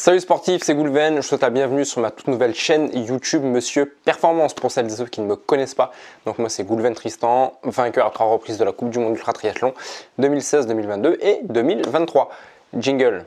Salut sportif, c'est Goulven, je te souhaite la bienvenue sur ma toute nouvelle chaîne YouTube Monsieur Performance pour celles et ceux qui ne me connaissent pas. Donc moi c'est Goulven Tristan, vainqueur à 3 reprises de la Coupe du Monde Ultra Triathlon 2016, 2022 et 2023. Jingle.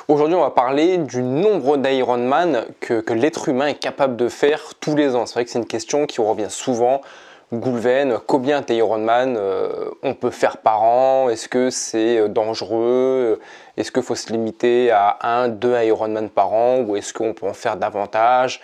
Aujourd'hui, on va parler du nombre d'Ironman que l'être humain est capable de faire tous les ans. C'est vrai que c'est une question qui revient souvent. Goulven, combien d'Ironman on peut faire par an? Est-ce que c'est dangereux? Est-ce qu'il faut se limiter à 1-2 Ironman par an? Ou est-ce qu'on peut en faire davantage?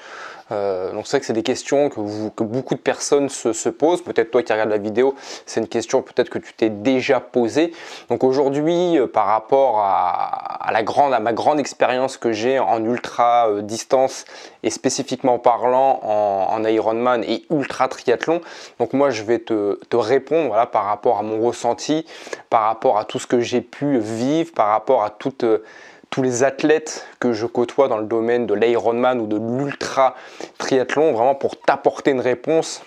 Donc c'est vrai que c'est des questions que beaucoup de personnes se posent. Peut-être toi qui regardes la vidéo, c'est une question peut-être que tu t'es déjà posée. Donc aujourd'hui, par rapport à ma grande expérience que j'ai en ultra distance et spécifiquement parlant en Ironman et ultra triathlon, donc moi je vais te répondre voilà, par rapport à mon ressenti, par rapport à tout ce que j'ai pu vivre, par rapport à tous les athlètes que je côtoie dans le domaine de l'Ironman ou de l'ultra triathlon, vraiment pour t'apporter une réponse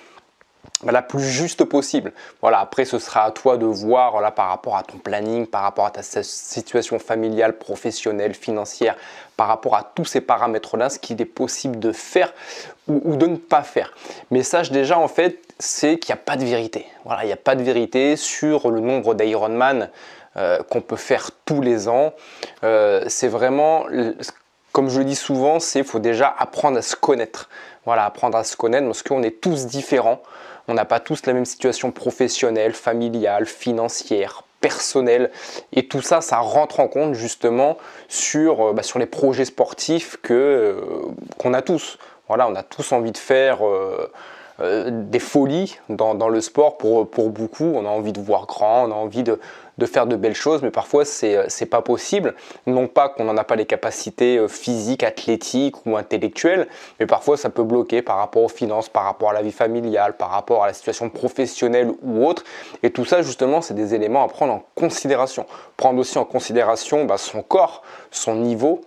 la plus juste possible. Voilà, après ce sera à toi de voir voilà, par rapport à ton planning, par rapport à ta situation familiale, professionnelle, financière, par rapport à tous ces paramètres-là, ce qu'il est possible de faire ou de ne pas faire. Mais sache déjà en fait, c'est qu'il n'y a pas de vérité. Voilà, il n'y a pas de vérité sur le nombre d'Ironman qu'on peut faire tous les ans. C'est vraiment, comme je le dis souvent, il faut déjà apprendre à se connaître. Voilà, apprendre à se connaître parce qu'on est tous différents. On n'a pas tous la même situation professionnelle, familiale, financière, personnelle. Et tout ça, ça rentre en compte justement sur les projets sportifs qu'on a tous. Voilà, on a tous envie de faire des folies dans le sport pour beaucoup. On a envie de voir grand, on a envie de faire de belles choses, mais parfois c'est pas possible. Non pas qu'on n'en a pas les capacités physiques, athlétiques ou intellectuelles, mais parfois ça peut bloquer par rapport aux finances, par rapport à la vie familiale, par rapport à la situation professionnelle ou autre. Et tout ça justement, c'est des éléments à prendre en considération. Prendre aussi en considération son corps, son niveau.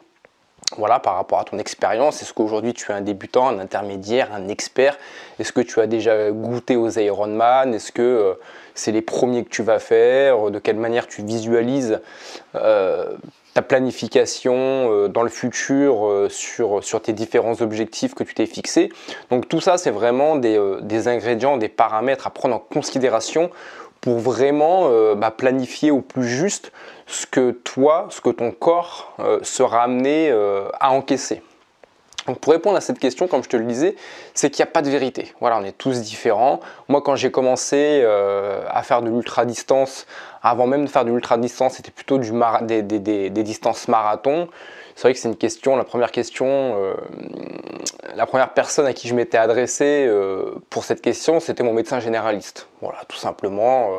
Voilà, par rapport à ton expérience, est-ce qu'aujourd'hui tu es un débutant, un intermédiaire, un expert? Est-ce que tu as déjà goûté aux Ironman? Est-ce que c'est les premiers que tu vas faire? De quelle manière tu visualises ta planification dans le futur sur tes différents objectifs que tu t'es fixés? Donc tout ça, c'est vraiment des ingrédients, des paramètres à prendre en considération pour vraiment planifier au plus juste ce que ton corps sera amené à encaisser. Donc pour répondre à cette question, comme je te le disais, c'est qu'il n'y a pas de vérité. Voilà, on est tous différents. Moi, quand j'ai commencé à faire de l'ultra-distance, avant même de faire de l'ultra-distance, c'était plutôt des distances marathon. C'est vrai que c'est une question, la première personne à qui je m'étais adressé pour cette question, c'était mon médecin généraliste. Voilà, tout simplement.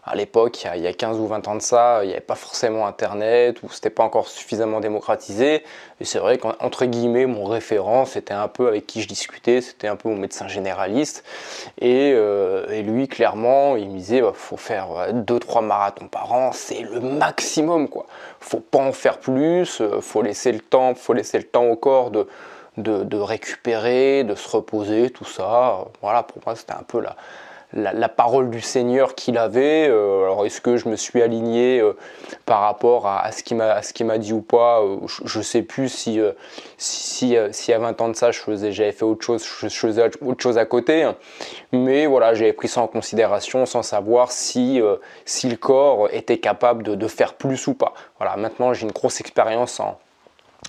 À l'époque, il y a 15 ou 20 ans de ça, il n'y avait pas forcément Internet ou c'était pas encore suffisamment démocratisé. Et c'est vrai qu'entre guillemets, mon référent, c'était un peu avec qui je discutais, c'était un peu mon médecin généraliste. Et lui, clairement, il me disait faut faire 2-3 marathons par an, c'est le maximum, quoi. Faut pas en faire plus, faut laisser le temps au corps de récupérer, de se reposer, tout ça. Voilà, pour moi, c'était un peu la parole du Seigneur qu'il avait. Alors est-ce que je me suis aligné par rapport à ce qu'il m'a dit ou pas? Je ne sais plus si à 20 ans de ça j'avais fait autre chose, je faisais autre chose à côté, mais voilà, j'avais pris ça en considération sans savoir si le corps était capable de faire plus ou pas. Voilà, maintenant j'ai une grosse expérience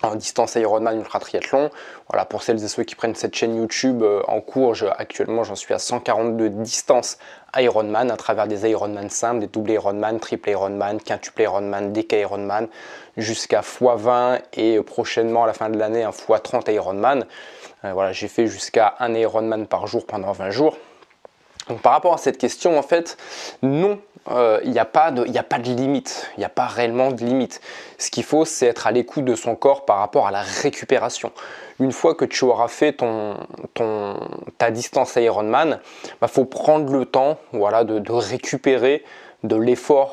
en distance Ironman ultra triathlon. Voilà, pour celles et ceux qui prennent cette chaîne YouTube en cours, actuellement j'en suis à 142 distances Ironman à travers des Ironman simples, des double Ironman, triple Ironman, quintuple Ironman, déca Ironman, jusqu'à x20 et prochainement à la fin de l'année un x30 Ironman. Voilà, j'ai fait jusqu'à un Ironman par jour pendant 20 jours. Donc par rapport à cette question, en fait, non, il n'y a pas de limite, il n'y a pas réellement de limite. Ce qu'il faut, c'est être à l'écoute de son corps par rapport à la récupération. Une fois que tu auras fait ta distance Ironman, il faut prendre le temps, voilà, de récupérer de l'effort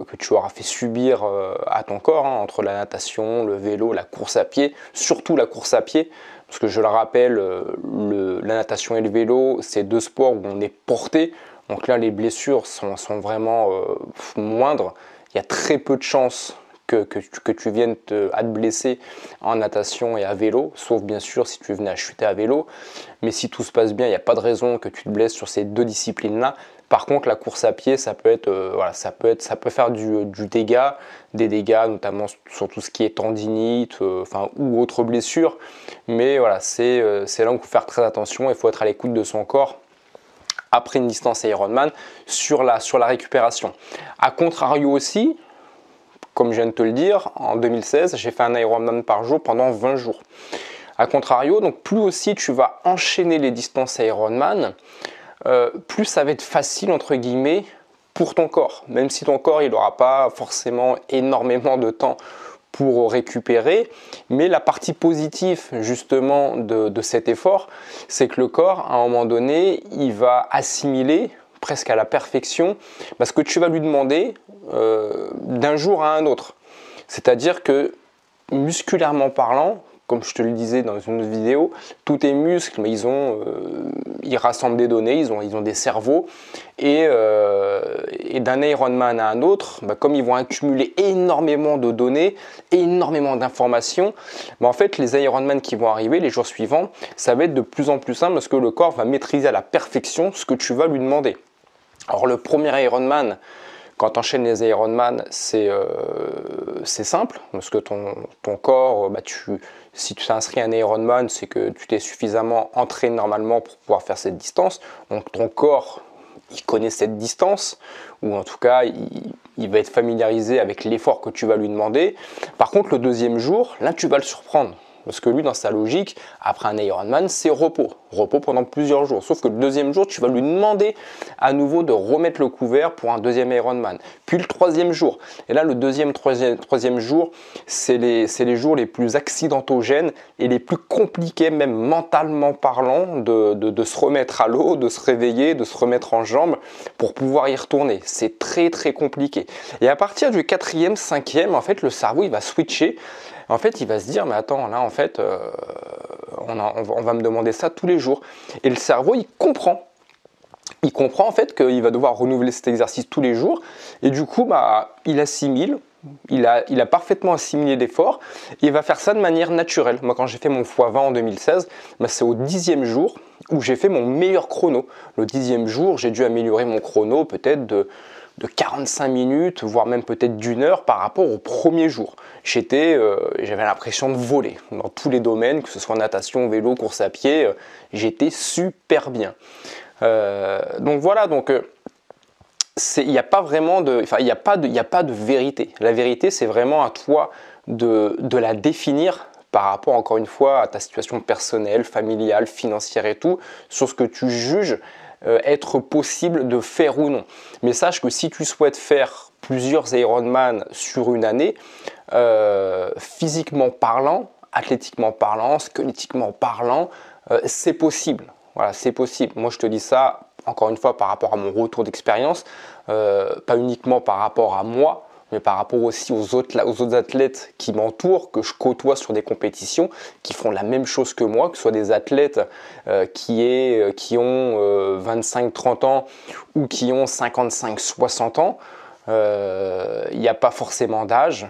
que tu auras fait subir à ton corps, hein, entre la natation, le vélo, la course à pied, surtout la course à pied. Parce que je le rappelle, la natation et le vélo, c'est deux sports où on est porté. Donc là, les blessures sont vraiment moindres. Il y a très peu de chances que tu viennes à te blesser en natation et à vélo, sauf bien sûr si tu venais à chuter à vélo. Mais si tout se passe bien, il n'y a pas de raison que tu te blesses sur ces deux disciplines-là. Par contre, la course à pied, ça peut faire du dégât, des dégâts notamment sur tout ce qui est tendinite, ou autres blessures. Mais voilà, c'est là où il faut faire très attention. Il faut être à l'écoute de son corps après une distance Ironman sur la récupération. A contrario aussi, comme je viens de te le dire, en 2016, j'ai fait un Ironman par jour pendant 20 jours. A contrario, donc plus aussi tu vas enchaîner les distances Ironman, plus ça va être facile entre guillemets pour ton corps, même si ton corps il n'aura pas forcément énormément de temps pour récupérer, mais la partie positive justement de cet effort, c'est que le corps à un moment donné il va assimiler presque à la perfection ce que tu vas lui demander d'un jour à un autre. C'est-à-dire que musculairement parlant, comme je te le disais dans une autre vidéo, tous tes muscles, mais ils rassemblent des données, ils ont des cerveaux, et d'un Ironman à un autre, comme ils vont accumuler énormément de données, énormément d'informations, en fait les Ironman qui vont arriver les jours suivants, ça va être de plus en plus simple parce que le corps va maîtriser à la perfection ce que tu vas lui demander. Alors le premier Ironman, quand tu enchaînes les Ironman, c'est simple, parce que ton corps, si tu t'inscris à un Ironman, c'est que tu t'es suffisamment entraîné normalement pour pouvoir faire cette distance. Donc ton corps, il connaît cette distance, ou en tout cas, il va être familiarisé avec l'effort que tu vas lui demander. Par contre, le deuxième jour, là, tu vas le surprendre. Parce que lui, dans sa logique, après un Ironman, c'est repos. Repos pendant plusieurs jours. Sauf que le deuxième jour, tu vas lui demander à nouveau de remettre le couvert pour un deuxième Ironman. Puis le troisième jour. Et là, le troisième jour, c'est les jours les plus accidentogènes et les plus compliqués, même mentalement parlant, de se remettre à l'eau, de se réveiller, de se remettre en jambes pour pouvoir y retourner. C'est très, très compliqué. Et à partir du quatrième, cinquième, en fait, le cerveau, il va switcher. En fait, il va se dire, mais attends, là, en fait, on va me demander ça tous les jours. Et le cerveau, il comprend. Il comprend, en fait, qu'il va devoir renouveler cet exercice tous les jours. Et du coup, il assimile. Il a parfaitement assimilé l'effort. Il va faire ça de manière naturelle. Moi, quand j'ai fait mon x20 en 2016, c'est au 10e jour où j'ai fait mon meilleur chrono. Le 10e jour, j'ai dû améliorer mon chrono peut-être de 45 minutes, voire même peut-être d'1 heure par rapport au premier jour. J'avais l'impression de voler dans tous les domaines, que ce soit natation, vélo, course à pied, j'étais super bien. Donc voilà, il n'y a pas vraiment il n'y a pas de vérité. La vérité, c'est vraiment à toi de la définir par rapport, encore une fois, à ta situation personnelle, familiale, financière et tout, sur ce que tu juges être possible de faire ou non. Mais sache que si tu souhaites faire plusieurs Ironman sur une année, physiquement parlant, athlétiquement parlant, squelettiquement parlant, c'est possible. Voilà, c'est possible. Moi, je te dis ça, encore une fois, par rapport à mon retour d'expérience, pas uniquement par rapport à moi, mais par rapport aussi aux autres athlètes qui m'entourent, que je côtoie sur des compétitions, qui font la même chose que moi, que ce soit des athlètes qui ont 25-30 ans ou qui ont 55-60 ans. Il n'y a pas forcément d'âge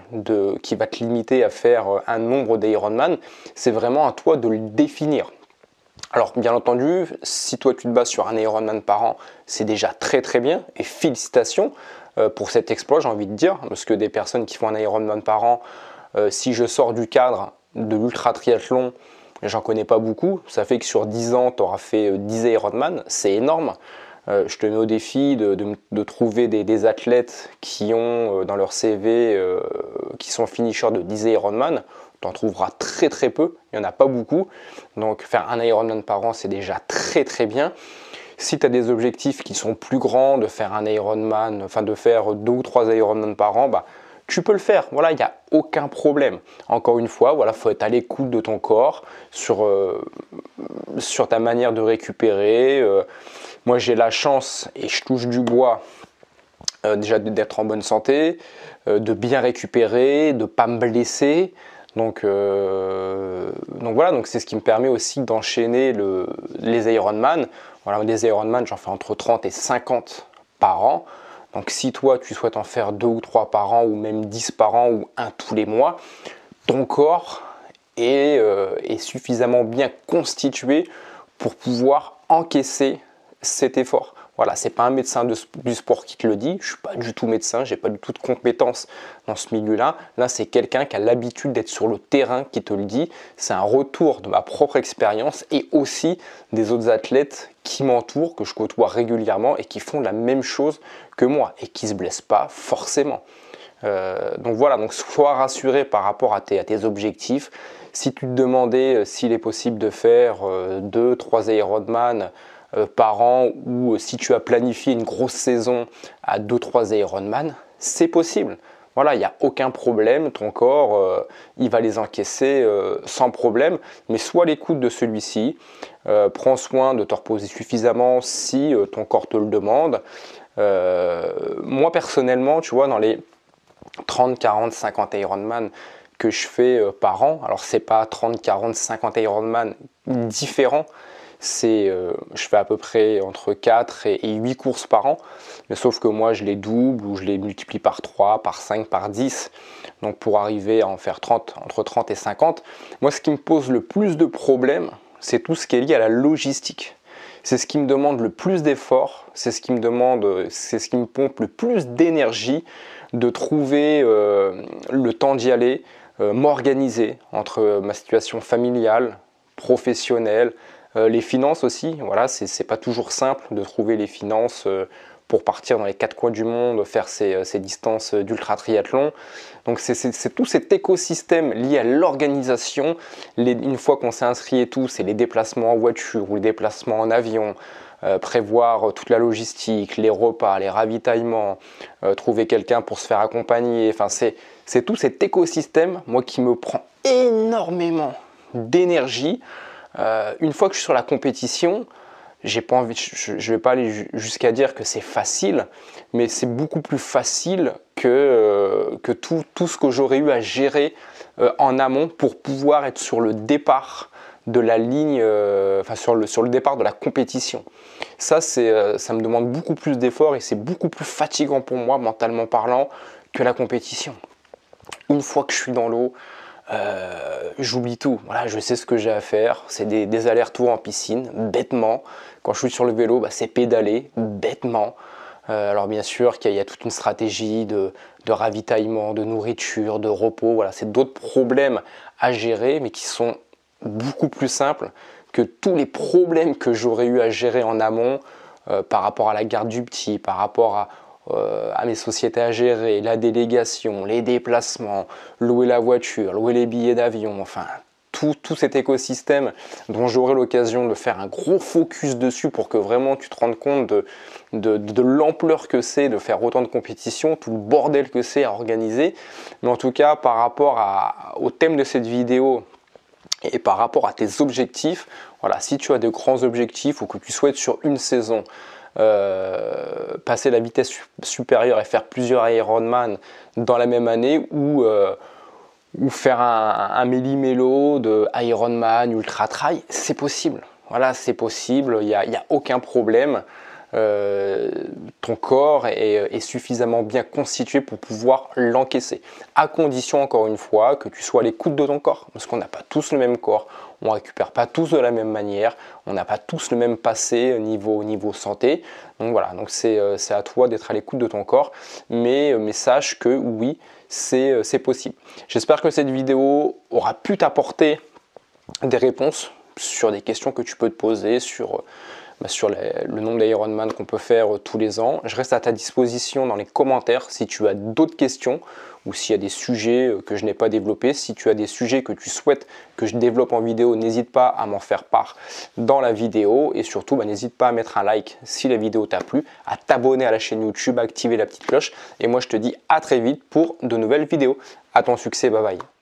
qui va te limiter à faire un nombre d'Ironman. C'est vraiment à toi de le définir. Alors bien entendu, si toi tu te bases sur un Ironman par an, c'est déjà très très bien et félicitations pour cet exploit, j'ai envie de dire, parce que des personnes qui font un Ironman par an, si je sors du cadre de l'ultra triathlon, j'en connais pas beaucoup. Ça fait que sur 10 ans, tu auras fait 10 Ironman, c'est énorme. Je te mets au défi de trouver des athlètes qui ont dans leur CV, qui sont finishers de 10 Ironman. Tu en trouveras très très peu, il n'y en a pas beaucoup. Donc faire un Ironman par an, c'est déjà très très bien. Si tu as des objectifs qui sont plus grands, de faire un Ironman, enfin de faire 2 ou 3 Ironman par an, bah, tu peux le faire, voilà, il n'y a aucun problème. Encore une fois, voilà, faut être à l'écoute de ton corps, sur ta manière de récupérer. Moi j'ai la chance, et je touche du bois, déjà d'être en bonne santé, de bien récupérer, de ne pas me blesser. Donc voilà, donc c'est ce qui me permet aussi d'enchaîner les Ironman. Voilà, des Ironman, j'en fais entre 30 et 50 par an. Donc si toi tu souhaites en faire 2 ou 3 par an, ou même 10 par an, ou un tous les mois, ton corps est suffisamment bien constitué pour pouvoir encaisser cet effort. Voilà, c'est pas un médecin du sport qui te le dit, je suis pas du tout médecin, j'ai pas du tout de compétences dans ce milieu-là. Là, c'est quelqu'un qui a l'habitude d'être sur le terrain qui te le dit. C'est un retour de ma propre expérience et aussi des autres athlètes qui m'entourent, que je côtoie régulièrement et qui font la même chose que moi et qui se blessent pas forcément. Donc voilà, donc sois rassuré par rapport à tes objectifs. Si tu te demandais s'il est possible de faire 2-3 Ironman par an, ou si tu as planifié une grosse saison à 2-3 Ironman, c'est possible. Voilà, il n'y a aucun problème, ton corps, il va les encaisser sans problème, mais sois à l'écoute de celui-ci, prends soin de te reposer suffisamment si ton corps te le demande. Moi personnellement, tu vois, dans les 30, 40, 50 Ironman que je fais par an, alors c'est pas 30, 40, 50 Ironman différents, je fais à peu près entre 4 et 8 courses par an, mais sauf que moi je les double ou je les multiplie par 3, par 5, par 10, donc pour arriver à en faire 30, entre 30 et 50. Moi ce qui me pose le plus de problèmes, c'est tout ce qui est lié à la logistique. C'est ce qui me demande le plus d'efforts, c'est ce qui me pompe le plus d'énergie, de trouver le temps d'y aller, m'organiser entre ma situation familiale, professionnelle, les finances aussi. Voilà, c'est pas toujours simple de trouver les finances pour partir dans les 4 coins du monde, faire ces distances d'ultra triathlon. Donc c'est tout cet écosystème lié à l'organisation. Une fois qu'on s'est inscrit et tout, c'est les déplacements en voiture ou les déplacements en avion, prévoir toute la logistique, les repas, les ravitaillements, trouver quelqu'un pour se faire accompagner. Enfin, c'est tout cet écosystème, moi, qui me prend énormément d'énergie. Une fois que je suis sur la compétition, j'ai pas envie, je vais pas aller jusqu'à dire que c'est facile, mais c'est beaucoup plus facile que tout ce que j'aurais eu à gérer en amont pour pouvoir être sur le départ de la ligne, enfin sur le départ de la compétition. Ça me demande beaucoup plus d'efforts et c'est beaucoup plus fatigant pour moi, mentalement parlant, que la compétition. Une fois que je suis dans l'eau, j'oublie tout. Voilà, je sais ce que j'ai à faire. C'est des allers-retours en piscine, bêtement. Quand je suis sur le vélo, c'est pédaler, bêtement. Alors bien sûr qu'il y a toute une stratégie de ravitaillement, de nourriture, de repos. Voilà, c'est d'autres problèmes à gérer, mais qui sont beaucoup plus simples que tous les problèmes que j'aurais eu à gérer en amont par rapport à la garde du petit, par rapport à mes sociétés à gérer, la délégation, les déplacements, louer la voiture, louer les billets d'avion, enfin tout cet écosystème dont j'aurai l'occasion de faire un gros focus dessus pour que vraiment tu te rendes compte de l'ampleur que c'est de faire autant de compétitions, tout le bordel que c'est à organiser. Mais en tout cas, par rapport au thème de cette vidéo et par rapport à tes objectifs, voilà, si tu as de grands objectifs ou que tu souhaites sur une saison passer la vitesse supérieure et faire plusieurs Ironman dans la même année, ou faire un méli-mélo de Ironman, Ultra Trail, c'est possible. Voilà, c'est possible, il n'y a aucun problème. Ton corps est suffisamment bien constitué pour pouvoir l'encaisser, à condition, encore une fois, que tu sois à l'écoute de ton corps, parce qu'on n'a pas tous le même corps, on ne récupère pas tous de la même manière, on n'a pas tous le même passé niveau santé. Donc voilà, donc c'est à toi d'être à l'écoute de ton corps, mais sache que oui, c'est possible. J'espère que cette vidéo aura pu t'apporter des réponses sur des questions que tu peux te poser, sur sur le nombre d'Ironman qu'on peut faire tous les ans. Je reste à ta disposition dans les commentaires si tu as d'autres questions ou s'il y a des sujets que je n'ai pas développés. Si tu as des sujets que tu souhaites que je développe en vidéo, n'hésite pas à m'en faire part dans la vidéo. Et surtout, n'hésite pas à mettre un like si la vidéo t'a plu, à t'abonner à la chaîne YouTube, à activer la petite cloche. Et moi, je te dis à très vite pour de nouvelles vidéos. À ton succès, bye bye.